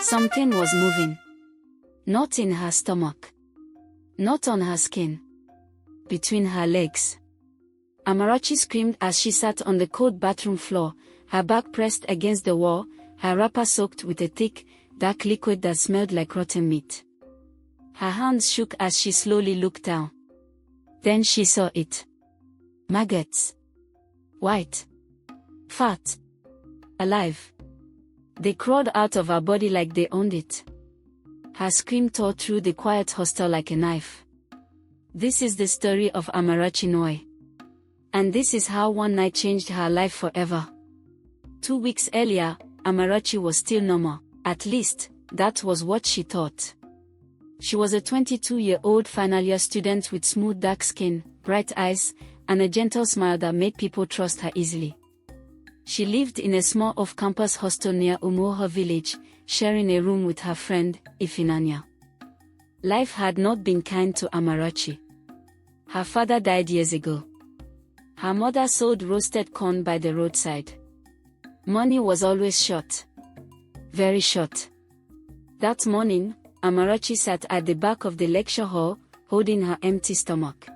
Something was moving. Not in her stomach. Not on her skin. Between her legs. Amarachi screamed as she sat on the cold bathroom floor, her back pressed against the wall, her wrapper soaked with a thick, dark liquid that smelled like rotten meat. Her hands shook as she slowly looked down. Then she saw it. Maggots. White. Fat. Alive. They crawled out of her body like they owned it. Her scream tore through the quiet hostel like a knife. This is the story of Amarachi Noi. And this is how one night changed her life forever. 2 weeks earlier, Amarachi was still normal. At least, that was what she thought. She was a 22-year-old final-year student with smooth dark skin, bright eyes, and a gentle smile that made people trust her easily. She lived in a small off-campus hostel near Umuoho village, sharing a room with her friend, Ifinanya. Life had not been kind to Amarachi. Her father died years ago. Her mother sold roasted corn by the roadside. Money was always short. Very short. That morning, Amarachi sat at the back of the lecture hall, holding her empty stomach.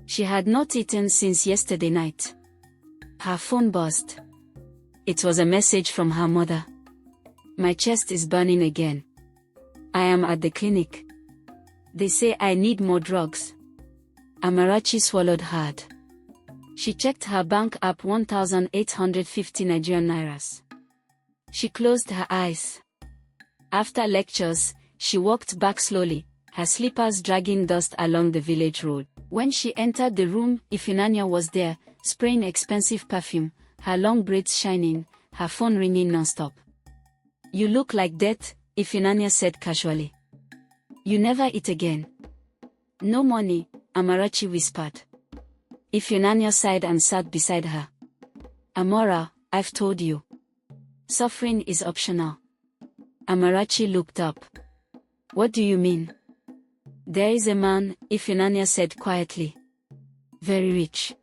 She had not eaten since yesterday night. Her phone buzzed. It was a message from her mother. My chest is burning again. I am at the clinic. They say I need more drugs. Amarachi swallowed hard. She checked her bank app. 1,850 Nigerian nairas. She closed her eyes. After lectures, she walked back slowly, her slippers dragging dust along the village road. When she entered the room, Ifinanya was there, spraying expensive perfume, her long braids shining, her phone ringing non-stop. You look like death, Ifinanya said casually. You never eat again. No money, Amarachi whispered. Ifinanya sighed and sat beside her. Amora, I've told you. Suffering is optional. Amarachi looked up. What do you mean? There is a man, Ifinanya said quietly. Very rich.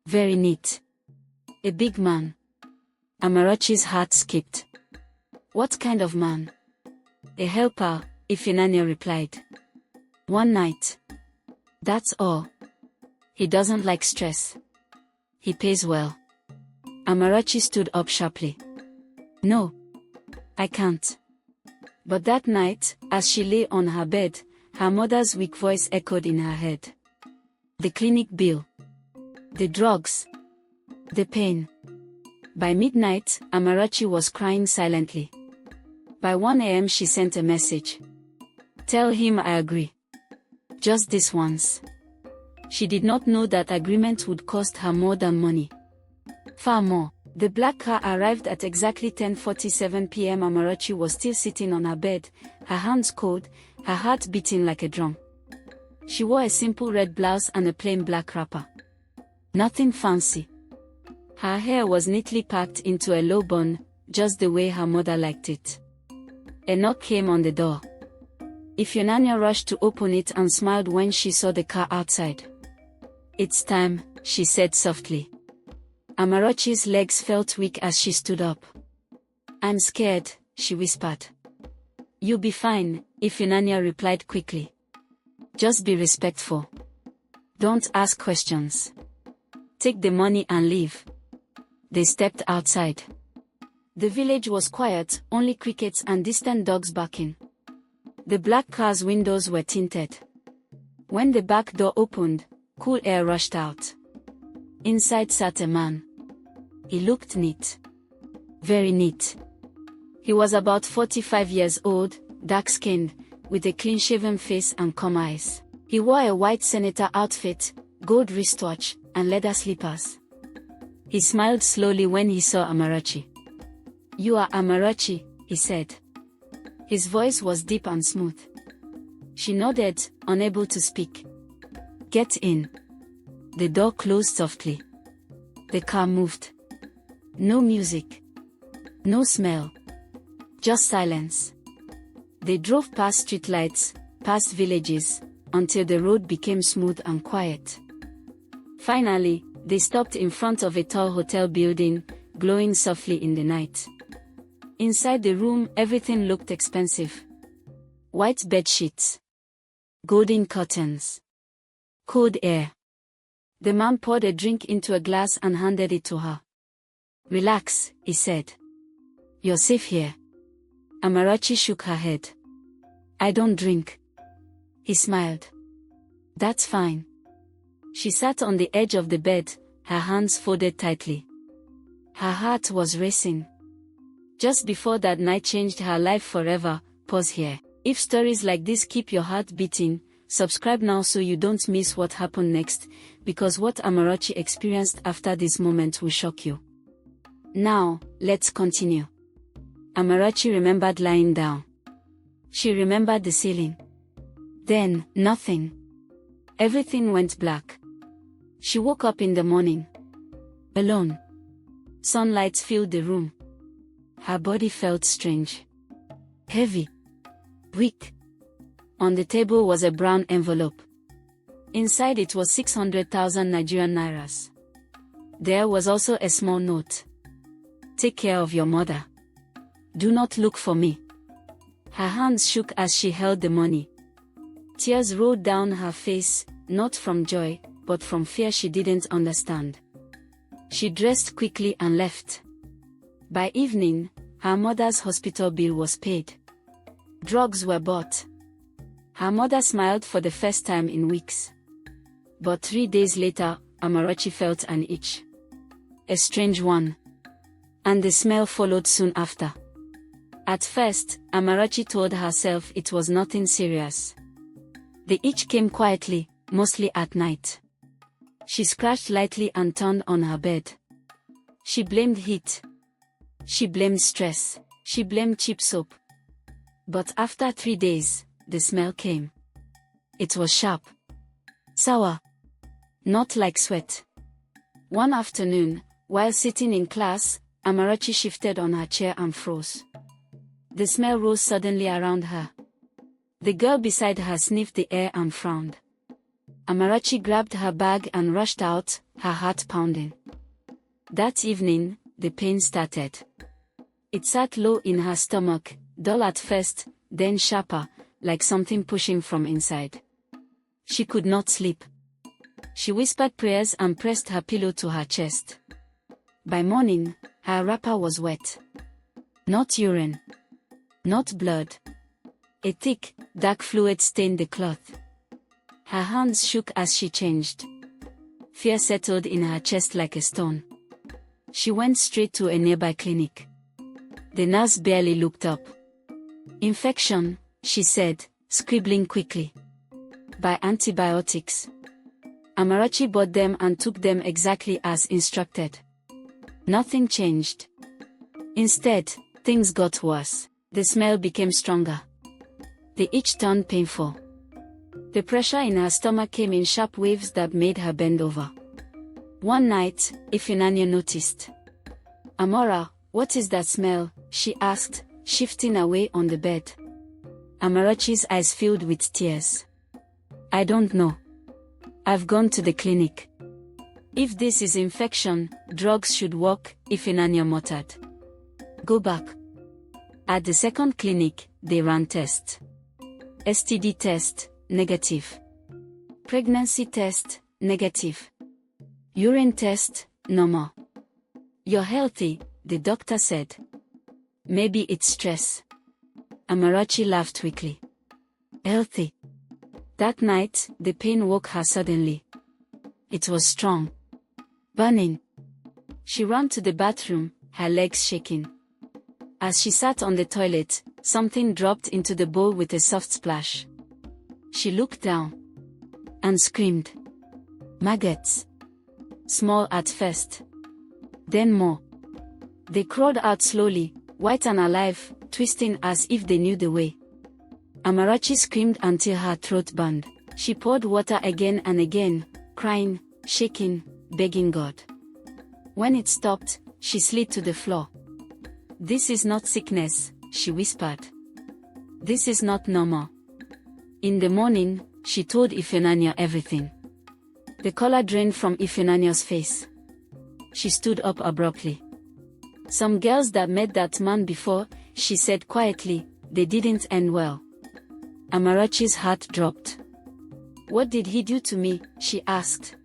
Very neat. A big man. Amarachi's heart skipped. What kind of man? A helper, Ifinanya replied. One night. That's all. He doesn't like stress. He pays well. Amarachi stood up sharply. No. I can't. But that night, as she lay on her bed, her mother's weak voice echoed in her head. The clinic bill. The drugs. The pain. By midnight, Amarachi was crying silently. By 1 a.m. she sent a message. Tell him I agree. Just this once. She did not know that agreement would cost her more than money. Far more. The black car arrived at exactly 10:47 p.m. Amarachi was still sitting on her bed, her hands cold, her heart beating like a drum. She wore a simple red blouse and a plain black wrapper. Nothing fancy. Her hair was neatly packed into a low bun, just the way her mother liked it. A knock came on the door. Ifinanya rushed to open it and smiled when she saw the car outside. It's time, she said softly. Amarachi's legs felt weak as she stood up. I'm scared, she whispered. You'll be fine, Ifinanya replied quickly. Just be respectful. Don't ask questions. Take the money and leave. They stepped outside. The village was quiet, only crickets and distant dogs barking. The black car's windows were tinted. When the back door opened, cool air rushed out. Inside sat a man. He looked neat. Very neat. He was about 45 years old, dark-skinned, with a clean-shaven face and calm eyes. He wore a white senator outfit, gold wristwatch, and leather slippers. He smiled slowly when he saw Amarachi. You are Amarachi, he said. His voice was deep and smooth. She nodded, unable to speak. Get in. The door closed softly. The car moved. No music. No smell. Just silence. They drove past streetlights, past villages, until the road became smooth and quiet. Finally, they stopped in front of a tall hotel building, glowing softly in the night. Inside the room, everything looked expensive. White bed sheets. Golden curtains. Cold air. The man poured a drink into a glass and handed it to her. "Relax," he said. "You're safe here." Amarachi shook her head. "I don't drink." He smiled. "That's fine." She sat on the edge of the bed, her hands folded tightly. Her heart was racing. Just before that night changed her life forever. Pause here. If stories like this keep your heart beating, subscribe now so you don't miss what happened next, because what Amarachi experienced after this moment will shock you. Now, let's continue. Amarachi remembered lying down. She remembered the ceiling. Then, nothing. Everything went black. She woke up in the morning. Alone. Sunlight filled the room. Her body felt strange. Heavy. Weak. On the table was a brown envelope. Inside it was 600,000 Nigerian nairas. There was also a small note. "Take care of your mother. Do not look for me." Her hands shook as she held the money. Tears rolled down her face, not from joy, but from fear she didn't understand. She dressed quickly and left. By evening, her mother's hospital bill was paid. Drugs were bought. Her mother smiled for the first time in weeks. But 3 days later, Amarachi felt an itch. A strange one. And the smell followed soon after. At first, Amarachi told herself it was nothing serious. The itch came quietly, mostly at night. She scratched lightly and turned on her bed. She blamed heat. She blamed stress. She blamed cheap soap. But after 3 days, the smell came. It was sharp. Sour. Not like sweat. One afternoon, while sitting in class, Amarachi shifted on her chair and froze. The smell rose suddenly around her. The girl beside her sniffed the air and frowned. Amarachi grabbed her bag and rushed out, her heart pounding. That evening, the pain started. It sat low in her stomach, dull at first, then sharper, like something pushing from inside. She could not sleep. She whispered prayers and pressed her pillow to her chest. By morning, her wrapper was wet. Not urine. Not blood. A thick, dark fluid stained the cloth. Her hands shook as she changed. Fear settled in her chest like a stone. She went straight to a nearby clinic. The nurse barely looked up. "Infection," she said, scribbling quickly. "Buy antibiotics." Amarachi bought them and took them exactly as instructed. Nothing changed. Instead, things got worse. The smell became stronger. The itch turned painful. The pressure in her stomach came in sharp waves that made her bend over. One night, Ifunanya noticed. "Amora, what is that smell?" she asked, shifting away on the bed. Amarachi's eyes filled with tears. "I don't know. I've gone to the clinic." "If this is infection, drugs should work," Ifunanya muttered. "Go back." At the second clinic, they ran tests. STD test, negative. Pregnancy test, negative. Urine test, normal. "You're healthy," the doctor said. "Maybe it's stress." Amarachi laughed weakly. Healthy. That night, the pain woke her suddenly. It was strong. Burning. She ran to the bathroom, her legs shaking. As she sat on the toilet, something dropped into the bowl with a soft splash. She looked down. And screamed. Maggots. Small at first. Then more. They crawled out slowly, white and alive, twisting as if they knew the way. Amarachi screamed until her throat burned. She poured water again and again, crying, shaking, begging God. When it stopped, she slid to the floor. "This is not sickness," she whispered. "This is not normal." In the morning, she told Ifunanya everything. The color drained from Ifunanya's face. She stood up abruptly. Some girls that met that man before, she said quietly, they didn't end well. Amarachi's heart dropped. What did he do to me? She asked.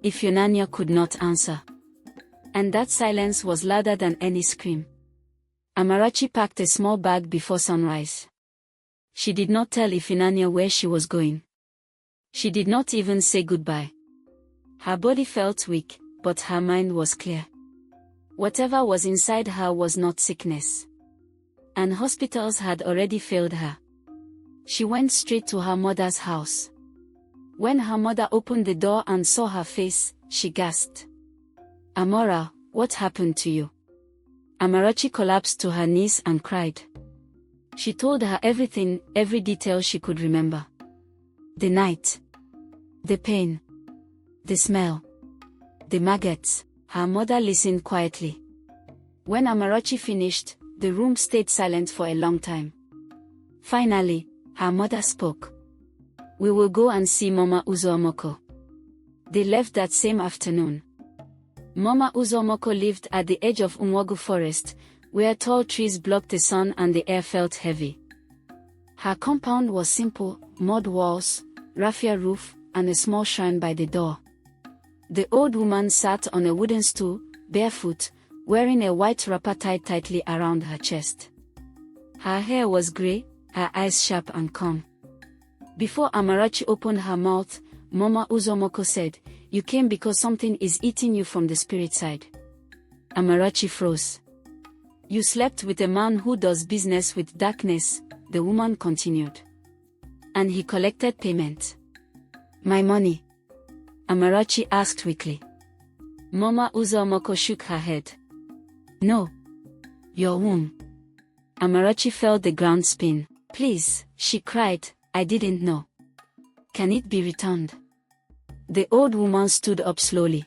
Ifeanyi could not answer. And that silence was louder than any scream. Amarachi packed a small bag before sunrise. She did not tell Ifeanyi where she was going. She did not even say goodbye. Her body felt weak, but her mind was clear. Whatever was inside her was not sickness. And hospitals had already failed her. She went straight to her mother's house. When her mother opened the door and saw her face, she gasped. Amora, what happened to you? Amarachi collapsed to her knees and cried. She told her everything, every detail she could remember. The night. The pain. The smell. The maggots. Her mother listened quietly. When Amarachi finished, the room stayed silent for a long time. Finally, her mother spoke. We will go and see Mama Uzomoko. They left that same afternoon. Mama Uzomoko lived at the edge of Umwogu forest, where tall trees blocked the sun and the air felt heavy. Her compound was simple, mud walls, raffia roof, and a small shrine by the door. The old woman sat on a wooden stool, barefoot, wearing a white wrapper tied tightly around her chest. Her hair was gray, her eyes sharp and calm. Before Amarachi opened her mouth, Mama Uzomoko said, "You came because something is eating you from the spirit side." Amarachi froze. "You slept with a man who does business with darkness," the woman continued. "And he collected payment." "My money?" Amarachi asked weakly. Mama Uzomoko shook her head. "No. Your womb." Amarachi felt the ground spin. "Please," she cried, "I didn't know. Can it be returned?" The old woman stood up slowly.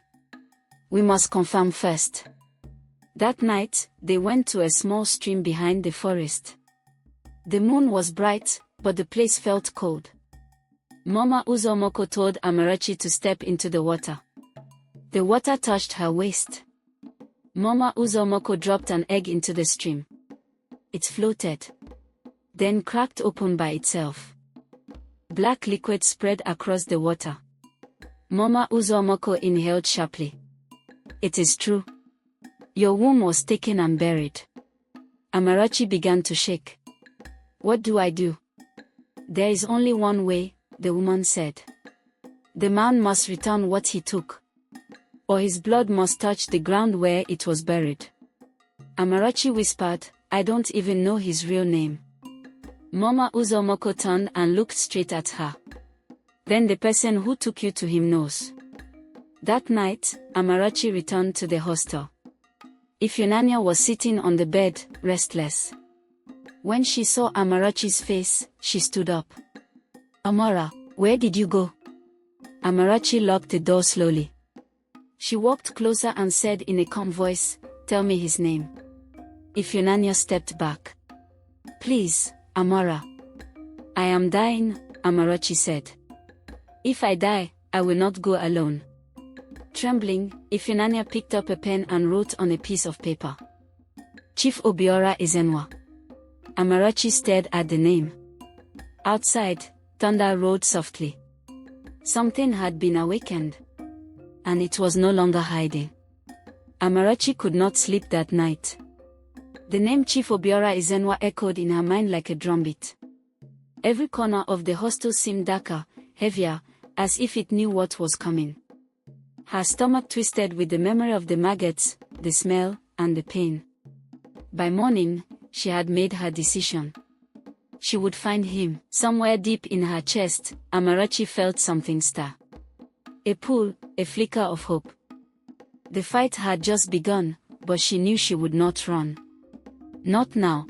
"We must confirm first." That night, they went to a small stream behind the forest. The moon was bright, but the place felt cold. Mama Uzomoko told Amarachi to step into the water. The water touched her waist. Mama Uzomoko dropped an egg into the stream. It floated, then cracked open by itself. Black liquid spread across the water. Mama Uzomoko inhaled sharply. "It is true. Your womb was taken and buried." Amarachi began to shake. "What do I do?" "There is only one way," the woman said. "The man must return what he took, or his blood must touch the ground where it was buried." Amarachi whispered, "I don't even know his real name." Mama Uzomoko turned and looked straight at her. "Then the person who took you to him knows." That night, Amarachi returned to the hostel. Ifeanyi was sitting on the bed, restless. When she saw Amarachi's face, she stood up. "Amora, where did you go?" Amarachi locked the door slowly. She walked closer and said in a calm voice, "Tell me his name." Ifeanyi stepped back. "Please, Amora." "I am dying," Amarachi said. "If I die, I will not go alone." Trembling, Ifeanyi picked up a pen and wrote on a piece of paper. "Chief Obiora Ezenwa." Amarachi stared at the name. Outside, thunder roared softly. Something had been awakened. And it was no longer hiding. Amarachi could not sleep that night. The name Chief Obiora Ezenwa echoed in her mind like a drumbeat. Every corner of the hostel seemed darker, heavier, as if it knew what was coming. Her stomach twisted with the memory of the maggots, the smell, and the pain. By morning, she had made her decision. She would find him. Somewhere deep in her chest, Amarachi felt something stir. A pull, a flicker of hope. The fight had just begun, but she knew she would not run. Not now.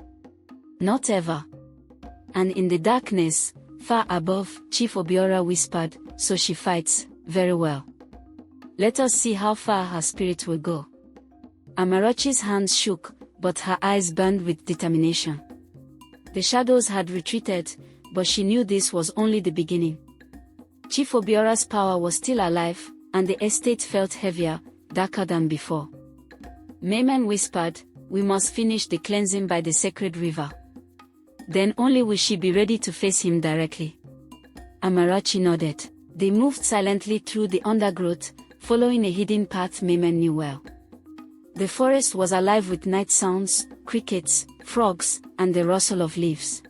Not ever. And in the darkness, far above, Chief Obiora whispered, "So she fights, very well. Let us see how far her spirit will go." Amarachi's hands shook, but her eyes burned with determination. The shadows had retreated, but she knew this was only the beginning. Chief Obiora's power was still alive, and the estate felt heavier, darker than before. Mayman whispered, "We must finish the cleansing by the sacred river. Then only will she be ready to face him directly." Amarachi nodded. They moved silently through the undergrowth, following a hidden path Mayman knew well. The forest was alive with night sounds, crickets, frogs, and the rustle of leaves.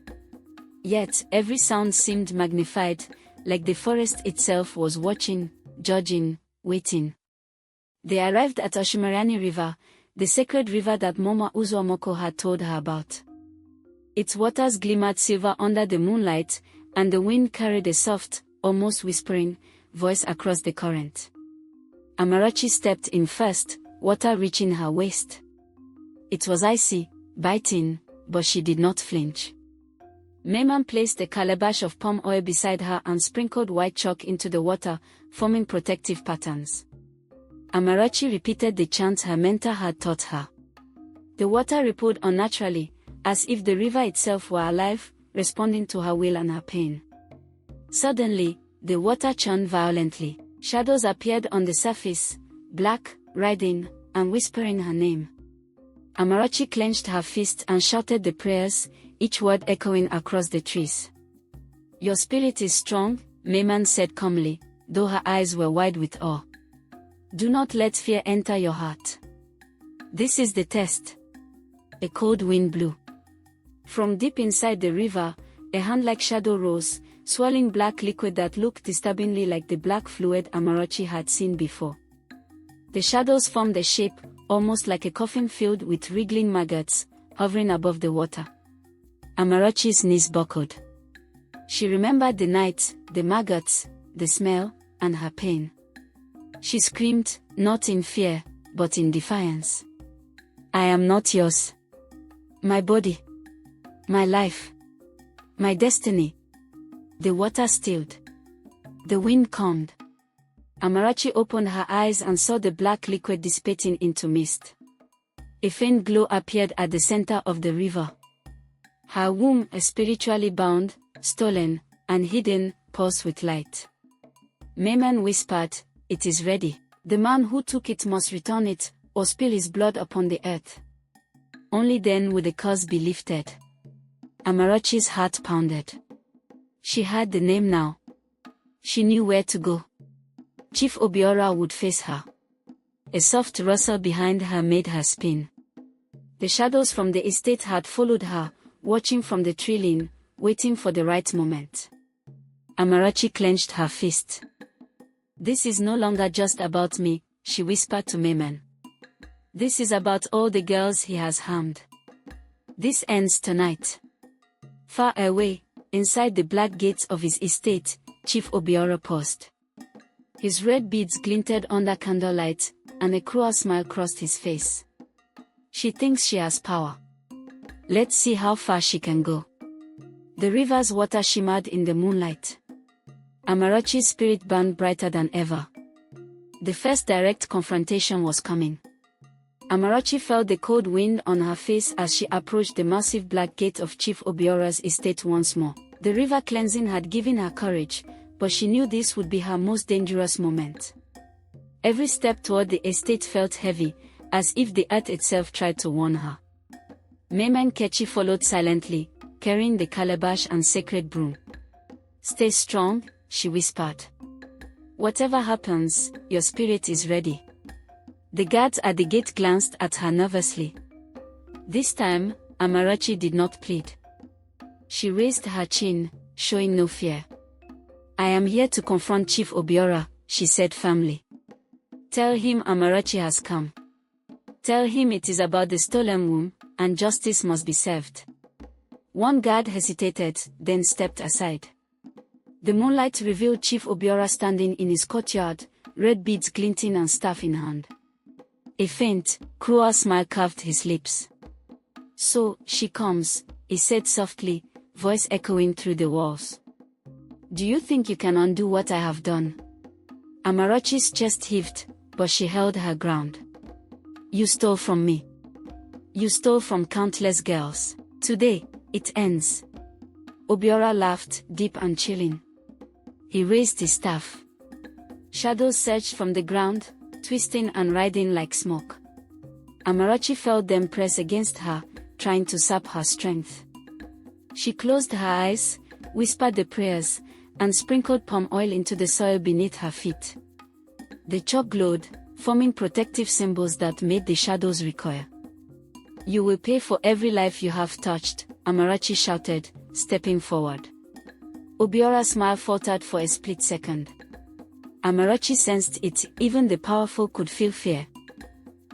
Yet, every sound seemed magnified, like the forest itself was watching, judging, waiting. They arrived at Oshimarani River, the sacred river that Moma Uzuomoko had told her about. Its waters glimmered silver under the moonlight, and the wind carried a soft, almost whispering, voice across the current. Amarachi stepped in first, water reaching her waist. It was icy, biting, but she did not flinch. Mayman placed a calabash of palm oil beside her and sprinkled white chalk into the water, forming protective patterns. Amarachi repeated the chant her mentor had taught her. The water rippled unnaturally, as if the river itself were alive, responding to her will and her pain. Suddenly, the water churned violently. Shadows appeared on the surface, black, writhing, and whispering her name. Amarachi clenched her fist and shouted the prayers, each word echoing across the trees. "Your spirit is strong," Mayman said calmly, though her eyes were wide with awe. "Do not let fear enter your heart. This is the test." A cold wind blew. From deep inside the river, a hand-like shadow rose, swirling black liquid that looked disturbingly like the black fluid Amarachi had seen before. The shadows formed a shape, almost like a coffin filled with wriggling maggots, hovering above the water. Amarachi's knees buckled. She remembered the night, the maggots, the smell, and her pain. She screamed, not in fear, but in defiance. "I am not yours. My body. My life. My destiny." The water stilled. The wind calmed. Amarachi opened her eyes and saw the black liquid dissipating into mist. A faint glow appeared at the center of the river. Her womb, spiritually bound, stolen, and hidden, pulsed with light. Mayman whispered, "It is ready. The man who took it must return it, or spill his blood upon the earth. Only then will the curse be lifted." Amarachi's heart pounded. She had the name now. She knew where to go. Chief Obiora would face her. A soft rustle behind her made her spin. The shadows from the estate had followed her, watching from the tree line, waiting for the right moment. Amarachi clenched her fist. "This is no longer just about me," she whispered to Mayman. "This is about all the girls he has harmed. This ends tonight." Far away, inside the black gates of his estate, Chief Obiora paused. His red beads glinted under candlelight, and a cruel smile crossed his face. "She thinks she has power. Let's see how far she can go." The river's water shimmered in the moonlight. Amarachi's spirit burned brighter than ever. The first direct confrontation was coming. Amarachi felt the cold wind on her face as she approached the massive black gate of Chief Obiora's estate once more. The river cleansing had given her courage, but she knew this would be her most dangerous moment. Every step toward the estate felt heavy, as if the earth itself tried to warn her. Mayman Kechi followed silently, carrying the calabash and sacred broom. "Stay strong," she whispered. "Whatever happens, your spirit is ready." The guards at the gate glanced at her nervously. This time, Amarachi did not plead. She raised her chin, showing no fear. "I am here to confront Chief Obiora," she said firmly. "Tell him Amarachi has come. Tell him it is about the stolen womb, and justice must be served." One guard hesitated, then stepped aside. The moonlight revealed Chief Obiora standing in his courtyard, red beads glinting and staff in hand. A faint, cruel smile curved his lips. "So, she comes," he said softly, voice echoing through the walls. "Do you think you can undo what I have done?" Amarachi's chest heaved, but she held her ground. "You stole from me. You stole from countless girls. Today, it ends." Obiora laughed, deep and chilling. He raised his staff. Shadows surged from the ground, twisting and writhing like smoke. Amarachi felt them press against her, trying to sap her strength. She closed her eyes, whispered the prayers, and sprinkled palm oil into the soil beneath her feet. The chalk glowed, forming protective symbols that made the shadows recoil. "You will pay for every life you have touched," Amarachi shouted, stepping forward. Obiora's smile faltered for a split second. Amarachi sensed it, even the powerful could feel fear.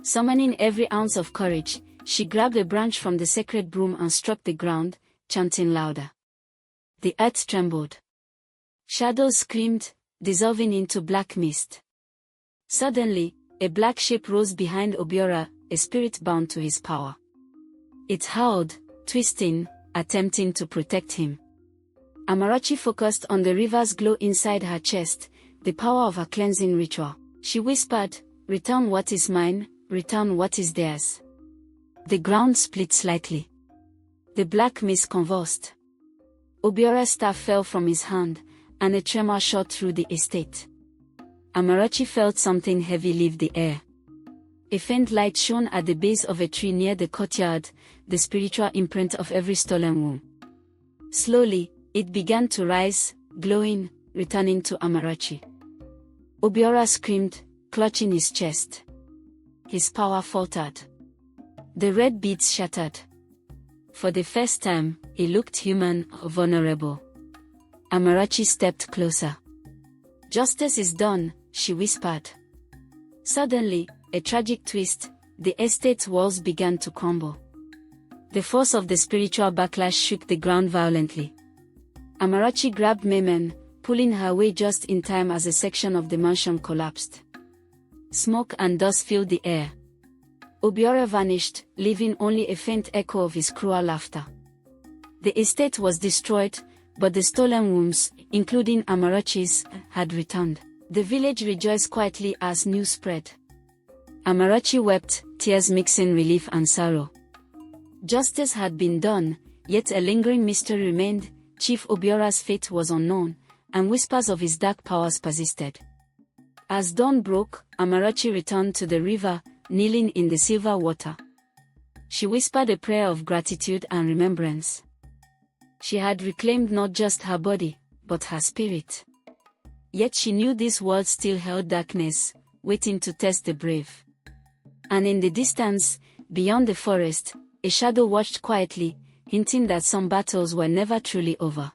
Summoning every ounce of courage, she grabbed a branch from the sacred broom and struck the ground, chanting louder. The earth trembled. Shadows screamed, dissolving into black mist. Suddenly, a black shape rose behind Obiora, a spirit bound to his power. It howled, twisting, attempting to protect him. Amarachi focused on the river's glow inside her chest, the power of her cleansing ritual. She whispered, "Return what is mine, return what is theirs." The ground split slightly. The black mist convulsed. Obiora's staff fell from his hand, and a tremor shot through the estate. Amarachi felt something heavy leave the air. A faint light shone at the base of a tree near the courtyard, the spiritual imprint of every stolen womb. Slowly, it began to rise, glowing, returning to Amarachi. Obiora screamed, clutching his chest. His power faltered. The red beads shattered. For the first time, he looked human, vulnerable. Amarachi stepped closer. "Justice is done," she whispered. Suddenly, a tragic twist, the estate's walls began to crumble. The force of the spiritual backlash shook the ground violently. Amarachi grabbed Memen, pulling her away just in time as a section of the mansion collapsed. Smoke and dust filled the air. Obiora vanished, leaving only a faint echo of his cruel laughter. The estate was destroyed, but the stolen wombs, including Amarachi's, had returned. The village rejoiced quietly as news spread. Amarachi wept, tears mixing relief and sorrow. Justice had been done, yet a lingering mystery remained. Chief Obiora's fate was unknown, and whispers of his dark powers persisted. As dawn broke, Amarachi returned to the river, kneeling in the silver water. She whispered a prayer of gratitude and remembrance. She had reclaimed not just her body, but her spirit. Yet she knew this world still held darkness, waiting to test the brave. And in the distance, beyond the forest, a shadow watched quietly, hinting that some battles were never truly over.